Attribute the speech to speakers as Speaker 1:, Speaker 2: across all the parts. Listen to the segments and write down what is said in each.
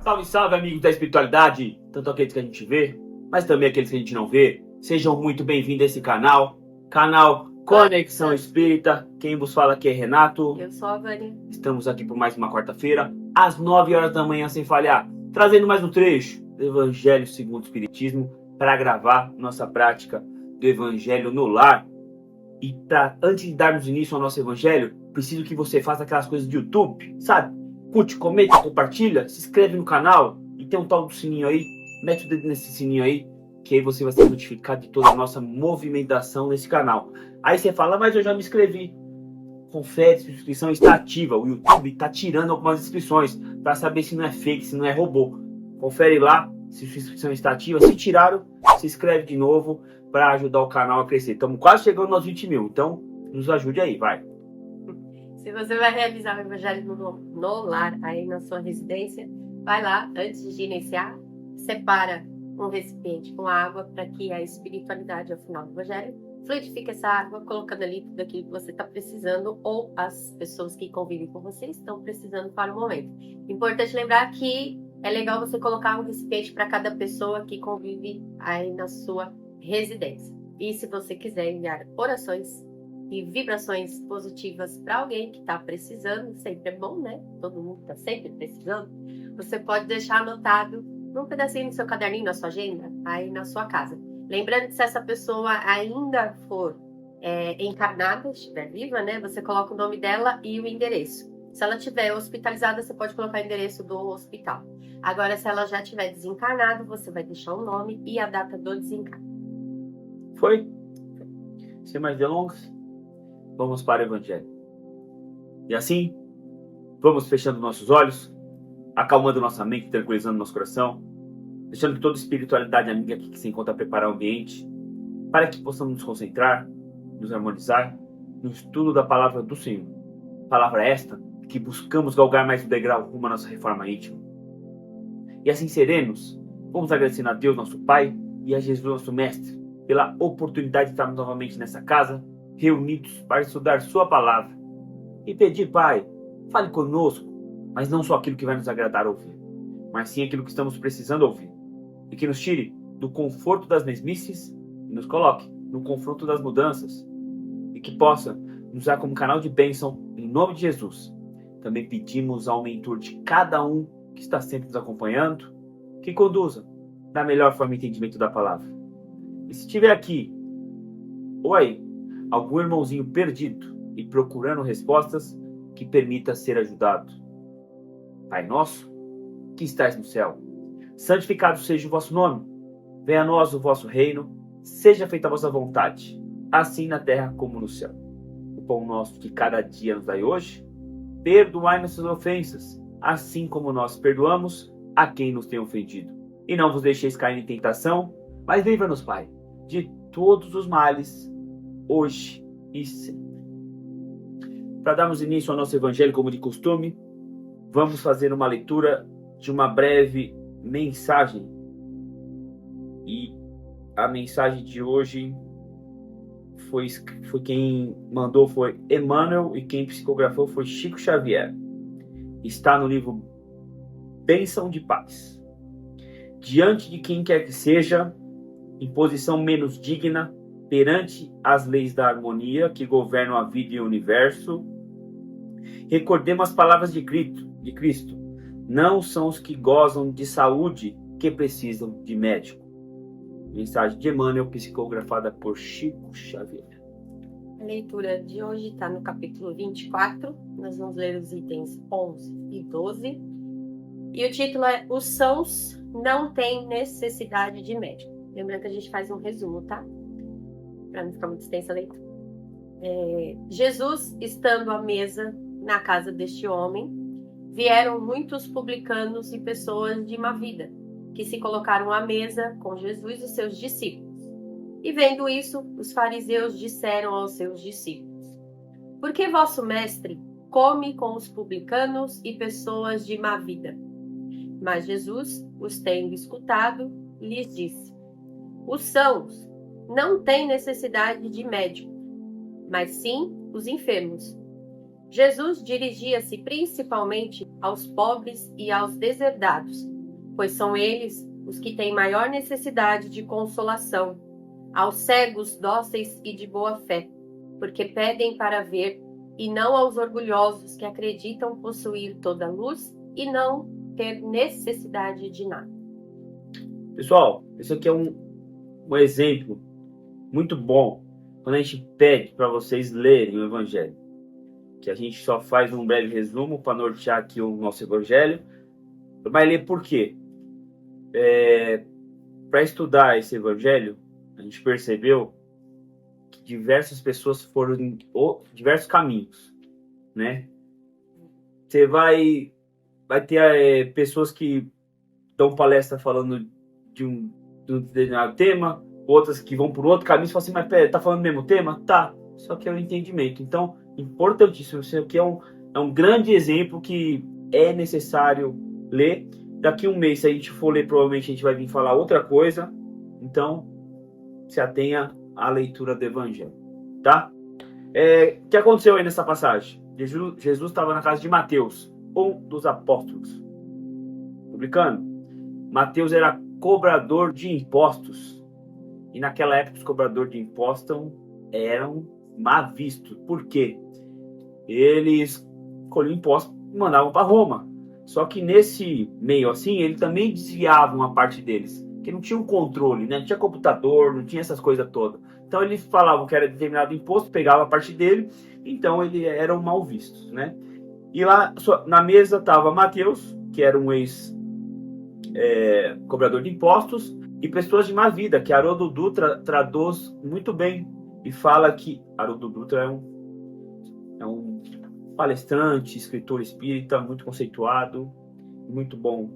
Speaker 1: Salve, salve, amigos da espiritualidade, tanto aqueles que a gente vê, mas também aqueles que a gente não vê. Sejam muito bem-vindos a esse canal Conexão Espírita. Quem vos fala aqui é Renato.
Speaker 2: Eu sou a Vânia.
Speaker 1: Estamos aqui por mais uma quarta-feira, às 9 horas da manhã, sem falhar, trazendo mais um trecho do Evangelho segundo o Espiritismo para gravar nossa prática do Evangelho no lar. E antes de darmos início ao nosso Evangelho, preciso que você faça aquelas coisas do YouTube, sabe? Curte, comenta, compartilha, se inscreve no canal e tem um tal do sininho aí, mete o dedo nesse sininho aí, que aí você vai ser notificado de toda a nossa movimentação nesse canal. Aí você fala, mas eu já me inscrevi. Confere se a inscrição está ativa. O YouTube está tirando algumas inscrições para saber se não é fake, se não é robô. Confere lá se sua inscrição está ativa. Se tiraram, se inscreve de novo para ajudar o canal a crescer. Estamos quase chegando aos 20 mil, então nos ajude aí, vai.
Speaker 2: Se você vai realizar o Evangelho no lar, aí na sua residência, vai lá, antes de iniciar, separa um recipiente com água para que a espiritualidade, ao final do Evangelho, fluidifique essa água, colocando ali tudo aquilo que você está precisando ou as pessoas que convivem com você estão precisando para o momento. Importante lembrar que é legal você colocar um recipiente para cada pessoa que convive aí na sua residência. E se você quiser enviar orações e vibrações positivas para alguém que está precisando, sempre é bom, né? Todo mundo está sempre precisando. Você pode deixar anotado num pedacinho do seu caderninho, na sua agenda, aí na sua casa. Lembrando que se essa pessoa ainda for encarnada, estiver viva, né? Você coloca o nome dela e o endereço. Se ela estiver hospitalizada, você pode colocar o endereço do hospital. Agora, se ela já estiver desencarnada, você vai deixar o nome e a data do desencarne.
Speaker 1: Foi? Sem mais delongas, vamos para o Evangelho. E assim, vamos fechando nossos olhos, acalmando nossa mente, tranquilizando nosso coração, deixando que toda espiritualidade amiga aqui que se encontra preparar o ambiente, para que possamos nos concentrar, nos harmonizar no estudo da palavra do Senhor. Palavra esta que buscamos galgar mais um degrau rumo à nossa reforma íntima. E assim serenos, vamos agradecendo a Deus, nosso Pai, e a Jesus, nosso Mestre, pela oportunidade de estarmos novamente nessa casa, reunidos para estudar Sua palavra. E pedir, Pai, fale conosco, mas não só aquilo que vai nos agradar ouvir, mas sim aquilo que estamos precisando ouvir. E que nos tire do conforto das mesmices e nos coloque no confronto das mudanças. E que possa nos usar como canal de bênção, em nome de Jesus. Também pedimos ao mentor de cada um que está sempre nos acompanhando, que conduza da melhor forma o entendimento da palavra. E se tiver aqui, ou aí, algum irmãozinho perdido e procurando respostas, que permita ser ajudado. Pai nosso, que estais no céu, santificado seja o vosso nome. Venha a nós o vosso reino, seja feita a vossa vontade, assim na terra como no céu. O pão nosso de cada dia nos dai hoje. Perdoai nossas ofensas, assim como nós perdoamos a quem nos tem ofendido. E não vos deixeis cair em tentação, mas livra-nos, Pai, de todos os males, hoje e sempre. Para darmos início ao nosso Evangelho, como de costume, vamos fazer uma leitura de uma breve mensagem. E a mensagem de hoje foi quem mandou foi Emmanuel e quem psicografou foi Chico Xavier. Está no livro Bênção de Paz. Diante de quem quer que seja, em posição menos digna, perante as leis da harmonia que governam a vida e o universo, recordemos as palavras de Cristo. Não são os que gozam de saúde que precisam de médico. Mensagem de Emmanuel, psicografada por Chico Xavier.
Speaker 2: A leitura de hoje está no capítulo 24. Nós vamos ler os itens 11 e 12. E o título é Os sãos não têm necessidade de médico. Lembrando que a gente faz um resumo, tá? Para não ficar muito extensa a leitura. Jesus, estando à mesa na casa deste homem, vieram muitos publicanos e pessoas de má vida, que se colocaram à mesa com Jesus e seus discípulos. E vendo isso, os fariseus disseram aos seus discípulos: Por que vosso mestre come com os publicanos e pessoas de má vida? Mas Jesus, os tendo escutado, lhes disse: Os sãos não têm necessidade de médico, mas sim os enfermos. Jesus dirigia-se principalmente aos pobres e aos deserdados, pois são eles os que têm maior necessidade de consolação. Aos cegos, dóceis e de boa fé, porque pedem para ver, e não aos orgulhosos que acreditam possuir toda a luz e não ter necessidade de nada.
Speaker 1: Pessoal, esse aqui é um exemplo muito bom quando a gente pede para vocês lerem o Evangelho. Que a gente só faz um breve resumo para nortear aqui o nosso Evangelho. Vai ler por quê? Para estudar esse Evangelho, a gente percebeu que diversas pessoas foram em diversos caminhos, né? Você vai ter pessoas que dão palestra falando de um determinado tema, outras que vão por outro caminho e falam assim, mas pera, tá falando do mesmo tema? Tá, só que é o entendimento. Então, importantíssimo, isso aqui é um grande exemplo que é necessário ler. Daqui um mês, se a gente for ler, provavelmente a gente vai vir falar outra coisa. Então, se atenha à leitura do Evangelho, tá? O que aconteceu aí nessa passagem? Jesus estava na casa de Mateus, um dos apóstolos. Publicano. Mateus era cobrador de impostos. E naquela época os cobradores de impostos eram mal vistos. Por quê? Eles colhiam impostos e mandavam para Roma. Só que nesse meio assim, ele também desviava uma parte deles. Porque não tinha um controle, né? Não tinha computador, não tinha essas coisas todas. Então eles falavam que era determinado imposto, pegava a parte dele, então eles eram mal vistos, né? E lá na mesa estava Mateus, que era um cobrador de impostos, e pessoas de má vida, que Haroldo Dutra traduz muito bem e fala que Haroldo Dutra é um palestrante, escritor espírita, muito conceituado, muito bom.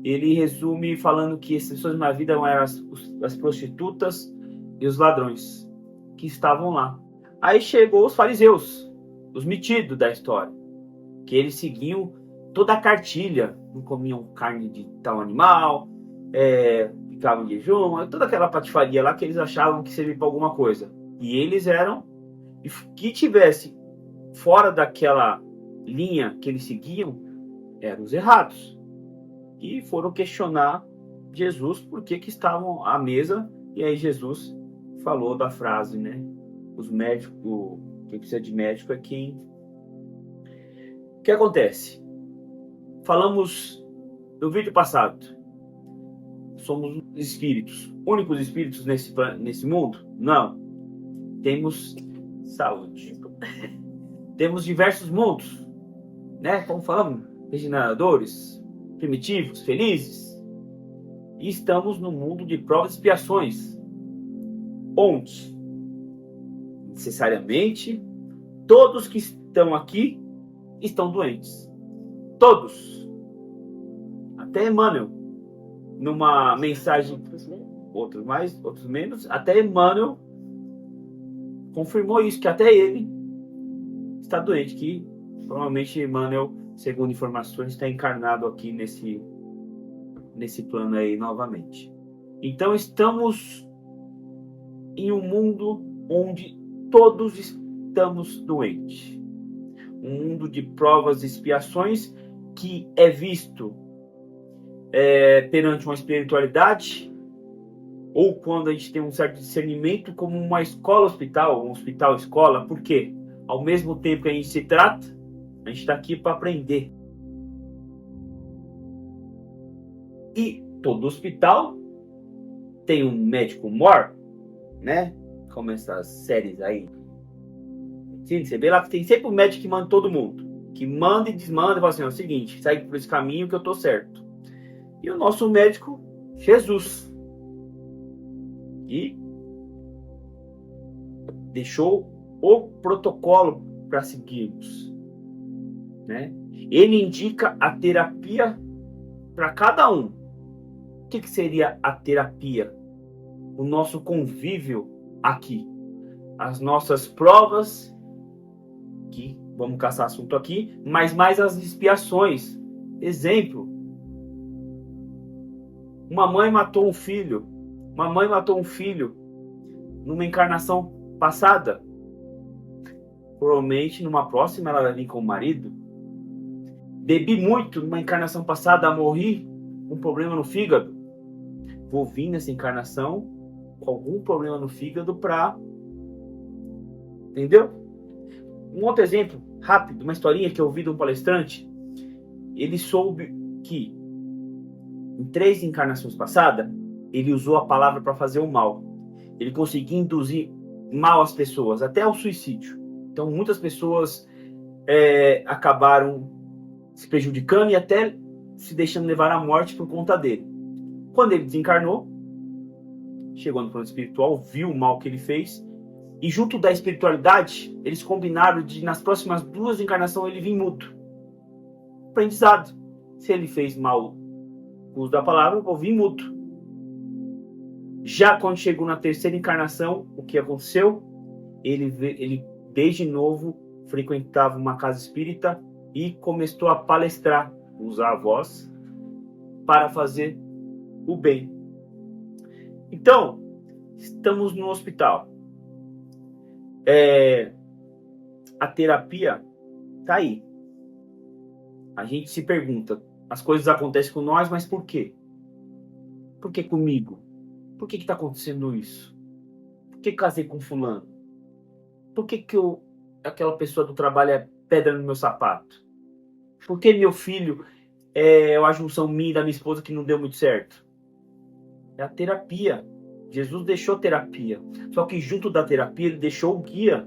Speaker 1: Ele resume falando que essas pessoas de má vida eram as prostitutas e os ladrões que estavam lá. Aí chegou os fariseus, os metidos da história, que eles seguiam toda a cartilha, não comiam carne de tal animal, ficavam em jejum, toda aquela patifaria lá que eles achavam que servia para alguma coisa. E eles eram, que tivesse fora daquela linha que eles seguiam, eram os errados. E foram questionar Jesus por que estavam à mesa, e aí Jesus falou da frase, né? Os médicos, quem precisa de médico é quem... O que acontece? Falamos no vídeo passado, somos espíritos, únicos espíritos nesse mundo? Não. Temos saúde. Temos diversos mundos, né? Como falamos, regeneradores, primitivos, felizes. E estamos no mundo de provas e expiações, onde necessariamente todos que estão aqui estão doentes. Todos. Até Emmanuel, numa mensagem, outros mais, outros menos, até Emmanuel confirmou isso, que até ele está doente, que provavelmente Emmanuel, segundo informações, está encarnado aqui nesse plano aí novamente. Então estamos em um mundo onde todos estamos doentes. Um mundo de provas e expiações que é visto perante uma espiritualidade, ou quando a gente tem um certo discernimento, como uma escola-hospital, um hospital-escola. Por quê? Ao mesmo tempo que a gente se trata, a gente está aqui para aprender. E todo hospital tem um médico mor, né? Como essas séries aí. Sim, você vê lá que tem sempre um médico que manda todo mundo. Que manda e desmanda e fala assim, é o seguinte, segue por esse caminho que eu tô certo. E o nosso médico, Jesus. E deixou o protocolo para seguirmos, né? Ele indica a terapia para cada um. O que seria a terapia? O nosso convívio aqui, as nossas provas, que vamos caçar assunto aqui, mas mais as expiações. Exemplo: uma mãe matou um filho. Uma mãe matou um filho numa encarnação passada. Provavelmente numa próxima ela vai vir com o marido. Bebi muito numa encarnação passada, morri. um problema no fígado, vou vir nessa encarnação com algum problema no fígado para... Entendeu? Um outro exemplo, rápido, uma historinha que eu ouvi de um palestrante. Ele soube que em 3 encarnações passadas, ele usou a palavra para fazer o mal. Ele conseguia induzir mal às pessoas, até ao suicídio. Então, muitas pessoas acabaram se prejudicando e até se deixando levar à morte por conta dele. Quando ele desencarnou, chegou no plano espiritual, viu o mal que ele fez, e junto da espiritualidade, eles combinaram de, nas próximas 2 encarnações, ele vir mudo. Aprendizado. Se ele fez mal o uso da palavra, eu vou vir mudo. Já quando chegou na 3ª encarnação, o que aconteceu? Ele desde novo frequentava uma casa espírita e começou a palestrar, usar a voz para fazer o bem. Então, estamos no hospital. A terapia está aí. A gente se pergunta, as coisas acontecem com nós, mas por quê? Por que comigo? Por que está acontecendo isso? Por que casei com fulano? Por que aquela pessoa do trabalho é pedra no meu sapato? Por que meu filho é a junção minha e da minha esposa que não deu muito certo? É a terapia. Jesus deixou terapia. Só que junto da terapia ele deixou o guia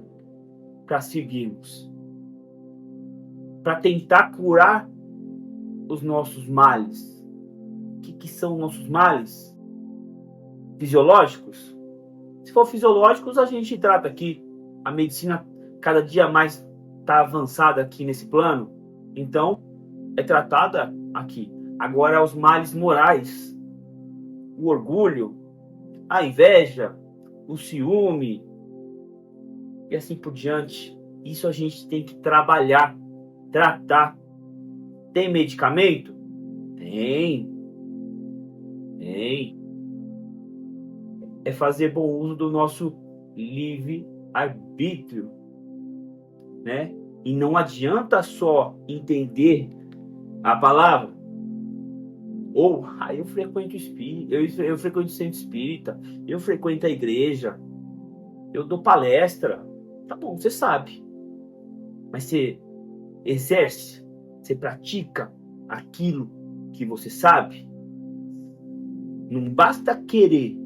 Speaker 1: para seguirmos. Para tentar curar os nossos males. O que são nossos males? Fisiológicos? Se for fisiológicos, a gente trata aqui. A medicina cada dia mais está avançada aqui nesse plano. Então, é tratada aqui. Agora, os males morais. O orgulho, a inveja, o ciúme e assim por diante. Isso a gente tem que trabalhar, tratar. Tem medicamento? Tem. É fazer bom uso do nosso livre-arbítrio, né? E não adianta só entender a palavra. Ou, eu frequento espírita, eu frequento o centro espírita, eu frequento a igreja, eu dou palestra. Tá bom, você sabe. Mas você exerce, você pratica aquilo que você sabe. Não basta querer.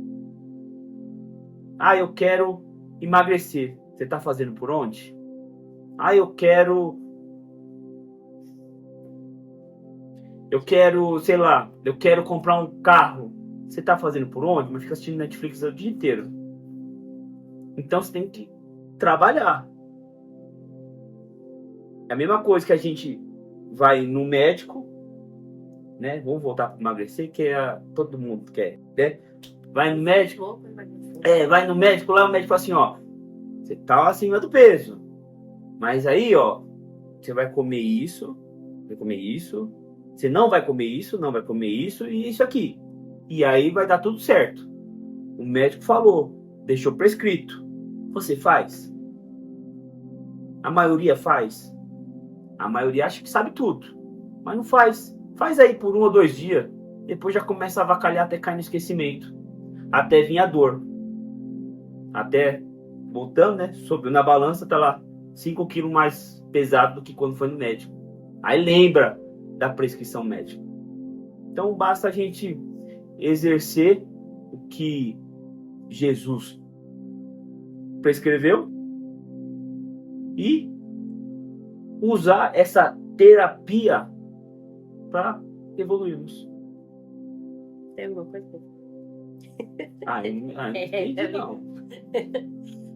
Speaker 1: Eu quero emagrecer. Você está fazendo por onde? Eu quero, sei lá, eu quero comprar um carro. Você está fazendo por onde? Mas fica assistindo Netflix o dia inteiro. Então você tem que trabalhar. É a mesma coisa que a gente vai no médico, né? Vamos voltar para emagrecer, que todo mundo quer, né? Vai no médico, vai no médico, lá o médico fala assim, você tá acima do peso. Mas aí, você vai comer isso, você não vai comer isso, não vai comer isso e isso aqui. E aí vai dar tudo certo. O médico falou, deixou prescrito. Você faz? A maioria faz. A maioria acha que sabe tudo, mas não faz. Faz aí por 1 ou 2 dias, depois já começa a avacalhar até cair no esquecimento. Até vir a dor. Até, voltando, né? Sobe na balança, tá lá 5 quilos mais pesado do que quando foi no médico. Aí lembra da prescrição médica. Então basta a gente exercer o que Jesus prescreveu e usar essa terapia para evoluirmos.
Speaker 2: Tem alguma coisa?
Speaker 1: Não entendi, não.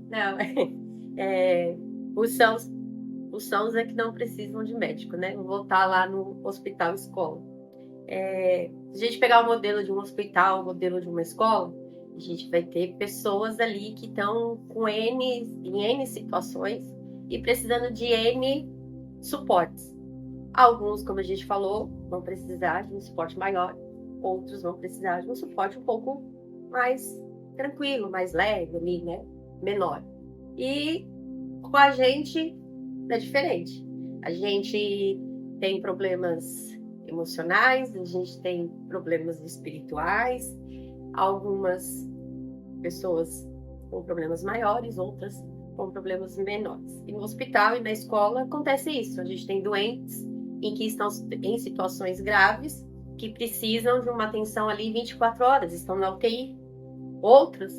Speaker 2: Não, os sãos é que não precisam de médico, né? Vou voltar lá no hospital escola. Se a gente pegar o modelo de um hospital, o modelo de uma escola, a gente vai ter pessoas ali que estão em N situações e precisando de N suportes. Alguns, como a gente falou, vão precisar de um suporte maior, outros vão precisar de um suporte um pouco mais tranquilo, mais leve ali, né? Menor. E com a gente é diferente. A gente tem problemas emocionais, a gente tem problemas espirituais, algumas pessoas com problemas maiores, outras com problemas menores. E no hospital e na escola acontece isso. A gente tem doentes em que estão em situações graves, que precisam de uma atenção ali 24 horas, estão na UTI. Outros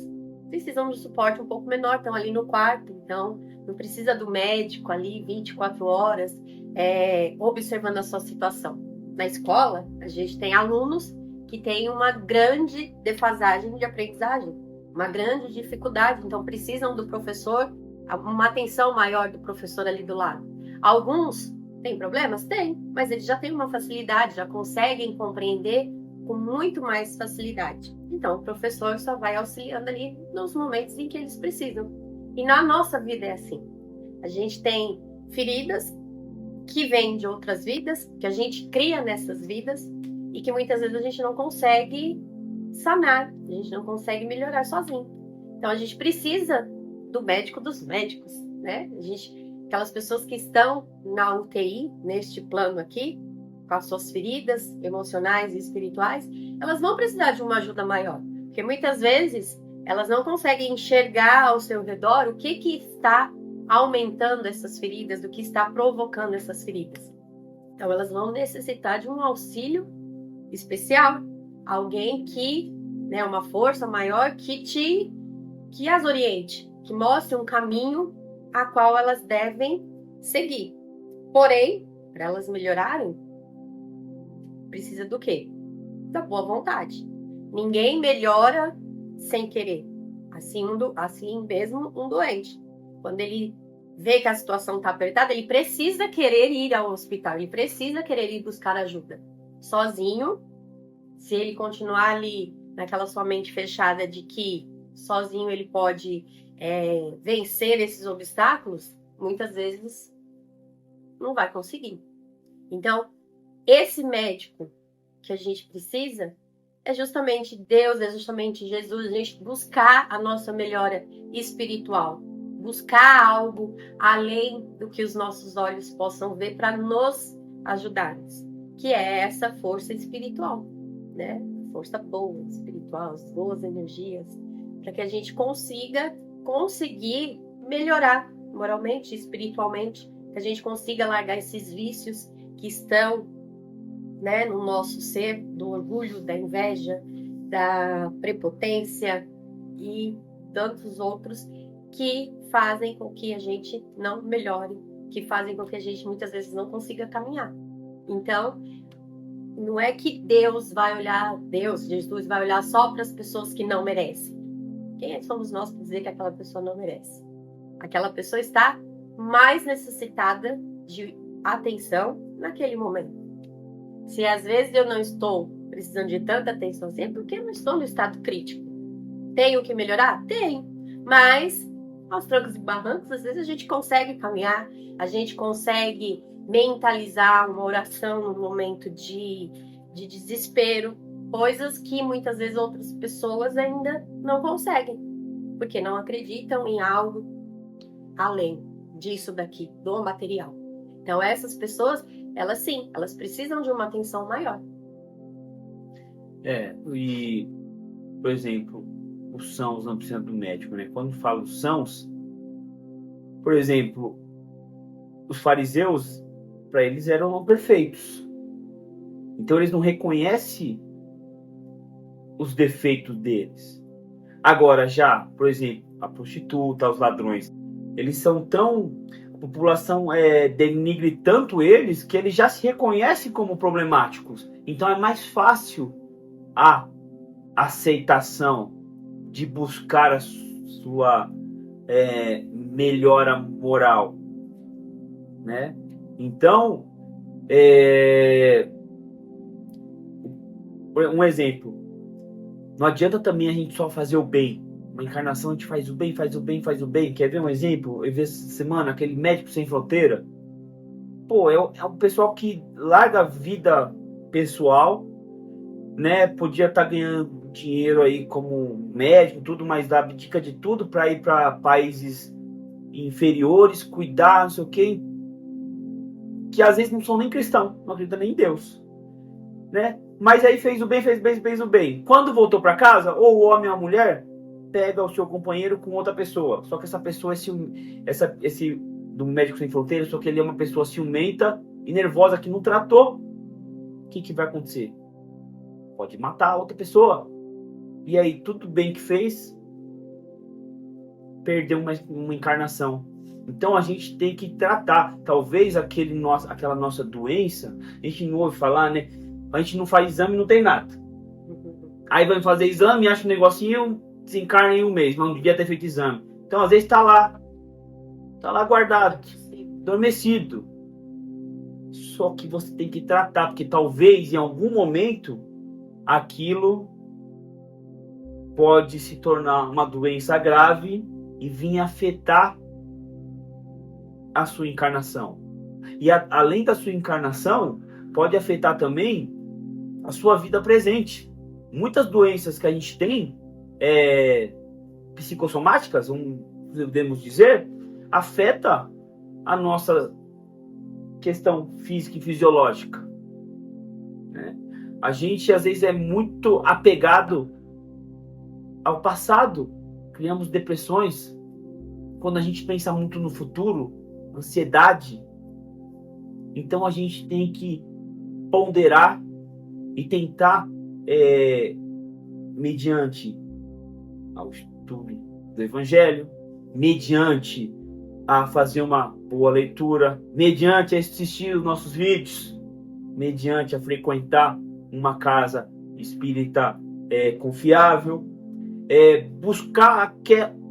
Speaker 2: precisam de suporte um pouco menor, estão ali no quarto, então não precisa do médico ali 24 horas observando a sua situação. Na escola, a gente tem alunos que têm uma grande defasagem de aprendizagem, uma grande dificuldade, então precisam do professor, uma atenção maior do professor ali do lado. Alguns têm problemas? Tem, mas eles já têm uma facilidade, já conseguem compreender com muito mais facilidade. Então, o professor só vai auxiliando ali nos momentos em que eles precisam. E na nossa vida é assim. A gente tem feridas que vêm de outras vidas, que a gente cria nessas vidas e que muitas vezes a gente não consegue sanar, a gente não consegue melhorar sozinho. Então, a gente precisa do médico dos médicos, né? Aquelas pessoas que estão na UTI, neste plano aqui, com as suas feridas emocionais e espirituais, elas vão precisar de uma ajuda maior. Porque muitas vezes elas não conseguem enxergar ao seu redor o que está aumentando essas feridas, o que está provocando essas feridas. Então elas vão necessitar de um auxílio especial. Alguém que, né, uma força maior que as oriente, que mostre um caminho a qual elas devem seguir. Porém, para elas melhorarem, precisa do quê? Da boa vontade. Ninguém melhora sem querer. Assim mesmo um doente. Quando ele vê que a situação está apertada, ele precisa querer ir ao hospital, ele precisa querer ir buscar ajuda. Sozinho, se ele continuar ali naquela sua mente fechada de que sozinho ele pode vencer esses obstáculos, muitas vezes não vai conseguir. Então, esse médico que a gente precisa é justamente Deus, é justamente Jesus, a gente buscar a nossa melhora espiritual, buscar algo além do que os nossos olhos possam ver para nos ajudarmos, que é essa força espiritual, né? Força boa, espiritual, as boas energias, para que a gente conseguir melhorar moralmente, espiritualmente, que a gente consiga largar esses vícios que estão, né, no nosso ser, do orgulho, da inveja, da prepotência e tantos outros que fazem com que a gente não melhore, que fazem com que a gente muitas vezes não consiga caminhar. Então, não é que Jesus vai olhar só para as pessoas que não merecem. Quem somos nós para dizer que aquela pessoa não merece? Aquela pessoa está mais necessitada de atenção naquele momento. Se às vezes eu não estou precisando de tanta atenção assim, é porque eu não estou no estado crítico. Tenho que melhorar? Tem. Mas, aos trancos e barrancos, às vezes a gente consegue caminhar, a gente consegue mentalizar uma oração no momento de desespero, coisas que muitas vezes outras pessoas ainda não conseguem, porque não acreditam em algo além disso daqui, do material. Então, essas pessoas, elas precisam de uma atenção maior.
Speaker 1: E, por exemplo, os sãos não precisam do médico, né? Quando falo sãos, por exemplo, os fariseus, para eles eram perfeitos. Então, eles não reconhecem os defeitos deles. Agora, já, por exemplo, a prostituta, os ladrões, eles são tão... A população denigre tanto eles que eles já se reconhecem como problemáticos. Então é mais fácil a aceitação de buscar a sua melhora moral, né? Então, um exemplo. Não adianta também a gente só fazer o bem. Uma encarnação a gente faz o bem, faz o bem, faz o bem. Quer ver um exemplo? Eu vi essa semana aquele Médico Sem Fronteira. Pô, é um pessoal que larga a vida pessoal, né? Podia estar ganhando dinheiro aí como médico, tudo, mas abdica de tudo para ir para países inferiores, cuidar, não sei o quê. Que às vezes não são nem cristãos, não acreditam nem em Deus. né? Mas aí fez o bem, fez o bem. Quando voltou para casa, ou o homem ou a mulher pega o seu companheiro com outra pessoa. Só que essa pessoa esse do Médico Sem Fronteiras, só que ele é uma pessoa ciumenta e nervosa que não tratou. O que vai acontecer? Pode matar a outra pessoa. E aí, tudo bem que fez, perdeu uma encarnação. Então a gente tem que tratar. Talvez aquela nossa doença, a gente não ouve falar, né? A gente não faz exame, não tem nada. Aí vai fazer exame, acha um negocinho, desencarna em um mês, mas não devia ter feito exame. Então às vezes tá lá guardado, adormecido. Só que você tem que tratar, porque talvez em algum momento aquilo pode se tornar uma doença grave e vir afetar a sua encarnação. E além da sua encarnação, pode afetar também a sua vida presente. Muitas doenças que a gente tem, psicossomáticas, podemos dizer, afeta a nossa questão física e fisiológica. Né? A gente, às vezes, é muito apegado ao passado. Criamos depressões. Quando a gente pensa muito no futuro, ansiedade. Então, a gente tem que ponderar e tentar, mediante ao estudo do Evangelho, mediante a fazer uma boa leitura, mediante a assistir os nossos vídeos, mediante a frequentar uma casa espírita confiável, buscar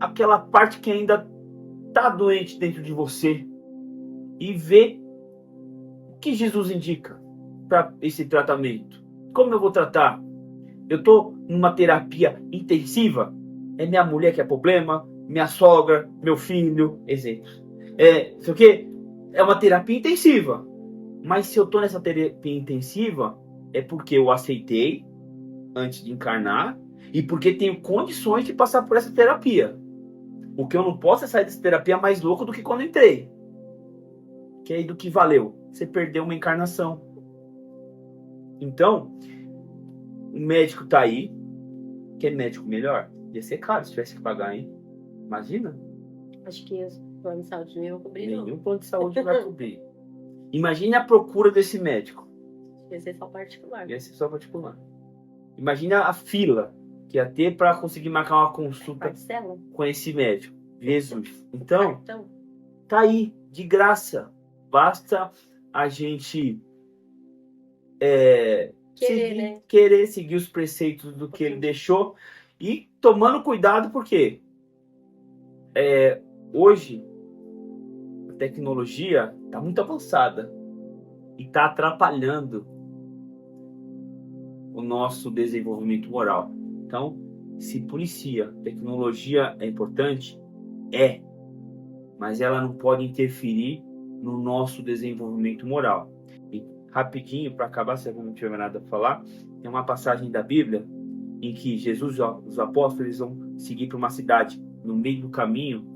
Speaker 1: aquela parte que ainda está doente dentro de você e ver o que Jesus indica para esse tratamento. Como eu vou tratar? Eu estou numa terapia intensiva? É minha mulher que é problema? Minha sogra? Meu filho? Exemplo. Sei o quê? É uma terapia intensiva. Mas se eu estou nessa terapia intensiva, é porque eu aceitei antes de encarnar e porque tenho condições de passar por essa terapia. O que eu não posso é sair dessa terapia mais louco do que quando entrei. Que aí do que valeu? Você perdeu uma encarnação. Então, o médico tá aí. Quer médico melhor? Ia ser caro se tivesse que pagar, hein? Imagina?
Speaker 2: Acho que os planos de saúde não vão cobrir, não.
Speaker 1: Nenhum plano de saúde vai cobrir. Imagine a procura desse médico.
Speaker 2: Ia ser só particular.
Speaker 1: Ia ser só particular. Imagina a fila que ia ter para conseguir marcar uma consulta
Speaker 2: Parcela?
Speaker 1: com esse médico. Jesus. Então,
Speaker 2: Cartão?
Speaker 1: tá aí, de graça. Basta a gente querer seguir os preceitos do que ele deixou e tomando cuidado, porque hoje a tecnologia está muito avançada e está atrapalhando o nosso desenvolvimento moral. Então, se policia. Tecnologia é importante? Mas ela não pode interferir no nosso desenvolvimento moral. E rapidinho, para acabar, se eu não tiver nada para falar, tem uma passagem da Bíblia em que Jesus e os apóstolos eles vão seguir para uma cidade. No meio do caminho,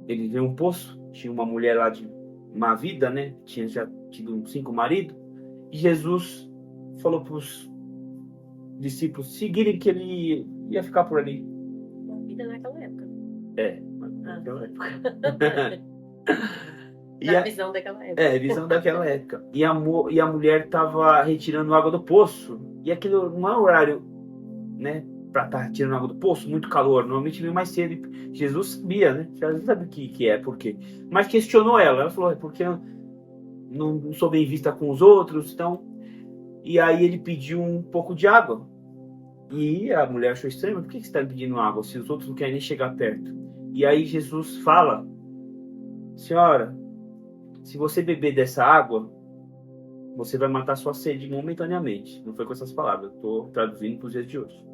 Speaker 1: eles veem um poço, tinha uma mulher lá de má vida, né? Tinha já tido 5 maridos, e Jesus falou para os discípulos seguirem que ele ia ficar por ali.
Speaker 2: Uma vida naquela época.
Speaker 1: Naquela época.
Speaker 2: A visão daquela época.
Speaker 1: Visão daquela época. E a mulher estava retirando água do poço. E aquilo não é horário, né? Para estar retirando água do poço, muito calor. Normalmente vem mais cedo. Jesus sabia, né? Jesus sabe o que é, por quê. Mas questionou ela. Ela falou, porque eu não sou bem vista com os outros. Então... E aí ele pediu um pouco de água. E a mulher achou estranho, mas por que você está pedindo água se os outros não querem nem chegar perto? E aí Jesus fala, senhora, se você beber dessa água, você vai matar sua sede momentaneamente. Não foi com essas palavras, eu estou traduzindo para os dias de hoje.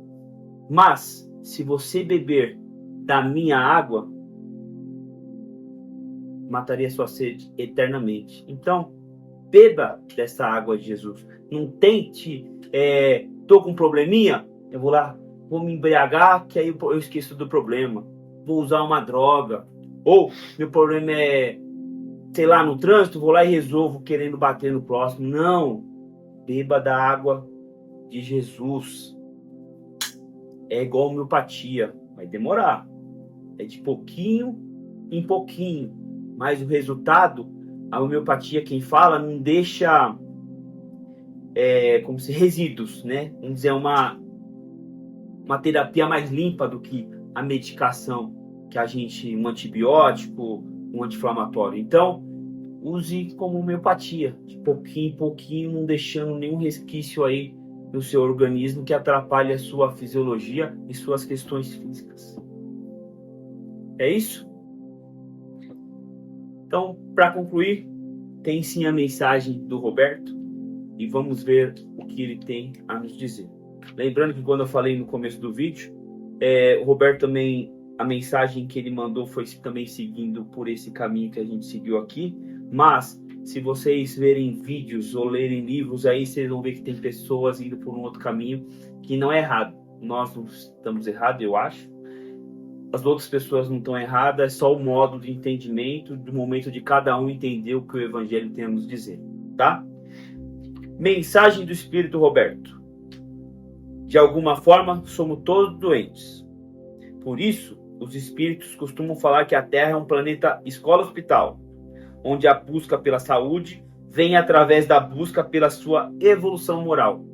Speaker 1: Mas, se você beber da minha água, mataria sua sede eternamente. Então, beba dessa água de Jesus. Não tente, tô com um probleminha, eu vou lá, vou me embriagar, que aí eu esqueço do problema. Vou usar uma droga. Ou, meu problema é, sei lá, no trânsito, vou lá e resolvo querendo bater no próximo. Não. Beba da água de Jesus. É igual homeopatia, vai demorar. É de pouquinho em pouquinho. Mas o resultado, a homeopatia, quem fala, não deixa como se resíduos, né? Vamos dizer, uma terapia mais limpa do que a medicação um antibiótico, um anti-inflamatório. Então, use como homeopatia, de pouquinho em pouquinho, não deixando nenhum resquício aí no seu organismo que atrapalhe a sua fisiologia e suas questões físicas. É isso? Então, para concluir, tem sim a mensagem do Roberto e vamos ver o que ele tem a nos dizer. Lembrando que quando eu falei no começo do vídeo, o Roberto também, a mensagem que ele mandou foi também seguindo por esse caminho que a gente seguiu aqui, mas se vocês verem vídeos ou lerem livros, aí vocês vão ver que tem pessoas indo por um outro caminho que não é errado. Nós não estamos errados, eu acho. As outras pessoas não estão erradas, é só o modo de entendimento, do momento de cada um entender o que o Evangelho tem a nos dizer, tá? Mensagem do Espírito Roberto. De alguma forma, somos todos doentes. Por isso, os espíritos costumam falar que a Terra é um planeta escola-hospital, onde a busca pela saúde vem através da busca pela sua evolução moral.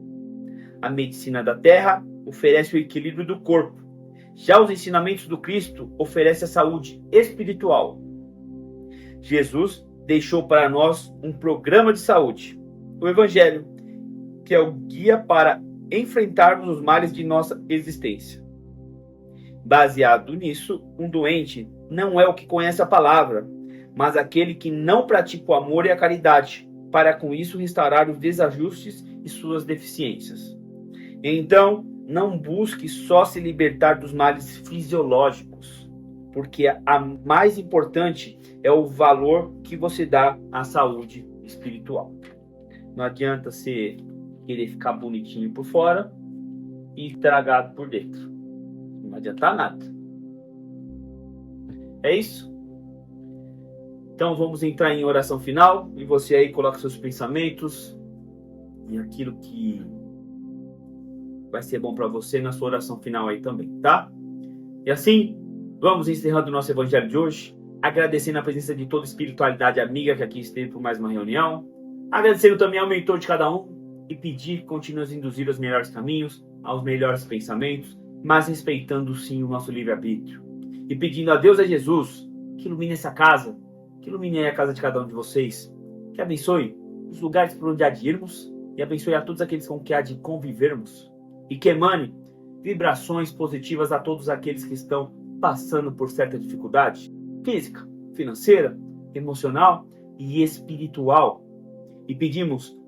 Speaker 1: A medicina da Terra oferece o equilíbrio do corpo. Já os ensinamentos do Cristo oferecem a saúde espiritual. Jesus deixou para nós um programa de saúde, o Evangelho, que é o guia para enfrentarmos os males de nossa existência. Baseado nisso, um doente não é o que conhece a palavra, mas aquele que não pratica o amor e a caridade, para com isso restaurar os desajustes e suas deficiências. Então, não busque só se libertar dos males fisiológicos, porque a mais importante é o valor que você dá à saúde espiritual. Não adianta você querer ficar bonitinho por fora e estragado por dentro. Não adianta nada. É isso? Então vamos entrar em oração final e você aí coloca seus pensamentos e aquilo que vai ser bom para você na sua oração final aí também, tá? E assim, vamos encerrando o nosso evangelho de hoje, agradecendo a presença de toda a espiritualidade amiga que aqui esteve por mais uma reunião, agradecendo também ao mentor de cada um e pedir que continue a induzir aos melhores caminhos, aos melhores pensamentos, mas respeitando sim o nosso livre-arbítrio. E pedindo a Deus e a Jesus que ilumine essa casa, que ilumine a casa de cada um de vocês, que abençoe os lugares por onde há de irmos e abençoe a todos aqueles com que há de convivermos e que emane vibrações positivas a todos aqueles que estão passando por certa dificuldade física, financeira, emocional e espiritual. E pedimos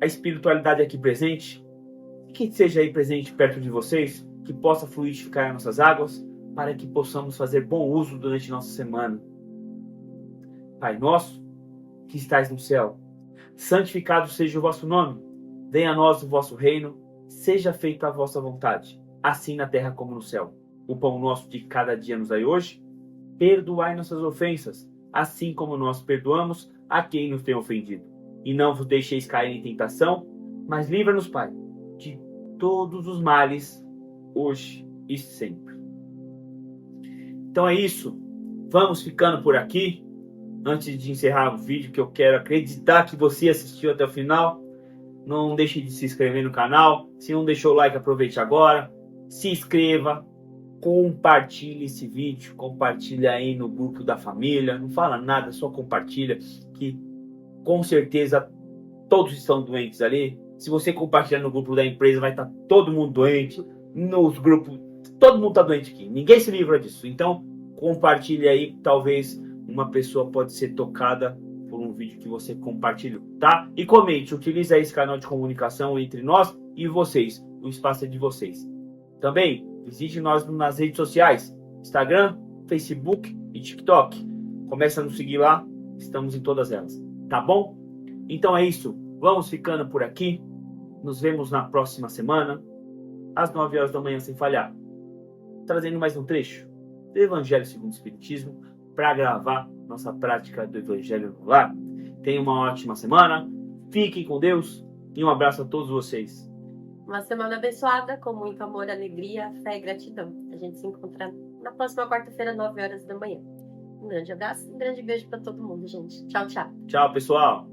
Speaker 1: a espiritualidade aqui presente, que seja aí presente perto de vocês, que possa fluidificar as nossas águas, para que possamos fazer bom uso durante nossa semana. Pai nosso, que estais no céu, santificado seja o vosso nome, venha a nós o vosso reino, seja feita a vossa vontade, assim na terra como no céu. O pão nosso de cada dia nos dai hoje, perdoai nossas ofensas, assim como nós perdoamos a quem nos tem ofendido. E não vos deixeis cair em tentação, mas livra-nos, Pai, de todos os males, hoje e sempre. Então é isso, vamos ficando por aqui. Antes de encerrar o vídeo, que eu quero acreditar que você assistiu até o final, não deixe de se inscrever no canal. Se não deixou o like, aproveite agora. Se inscreva, compartilhe esse vídeo, compartilha aí no grupo da família. Não fala nada, só compartilha, que com certeza todos estão doentes ali. Se você compartilhar no grupo da empresa, vai estar todo mundo doente. Nos grupos, todo mundo está doente aqui. Ninguém se livra disso. Então, compartilhe aí, talvez uma pessoa pode ser tocada por um vídeo que você compartilhou, tá? E comente, utilize aí esse canal de comunicação entre nós e vocês. O espaço é de vocês. Também, visite nós nas redes sociais, Instagram, Facebook e TikTok. Comece a nos seguir lá, estamos em todas elas, tá bom? Então é isso, vamos ficando por aqui. Nos vemos na próxima semana, às 9 horas da manhã sem falhar. Trazendo mais um trecho do Evangelho segundo o Espiritismo, para gravar nossa prática do Evangelho no lar. Tenha uma ótima semana, fiquem com Deus E um abraço a todos vocês.
Speaker 2: Uma semana abençoada, com muito amor, alegria, fé e gratidão. A gente se encontra na próxima quarta-feira, 9 horas da manhã. Um grande abraço, um grande beijo para todo mundo, gente. Tchau, tchau.
Speaker 1: Tchau, pessoal.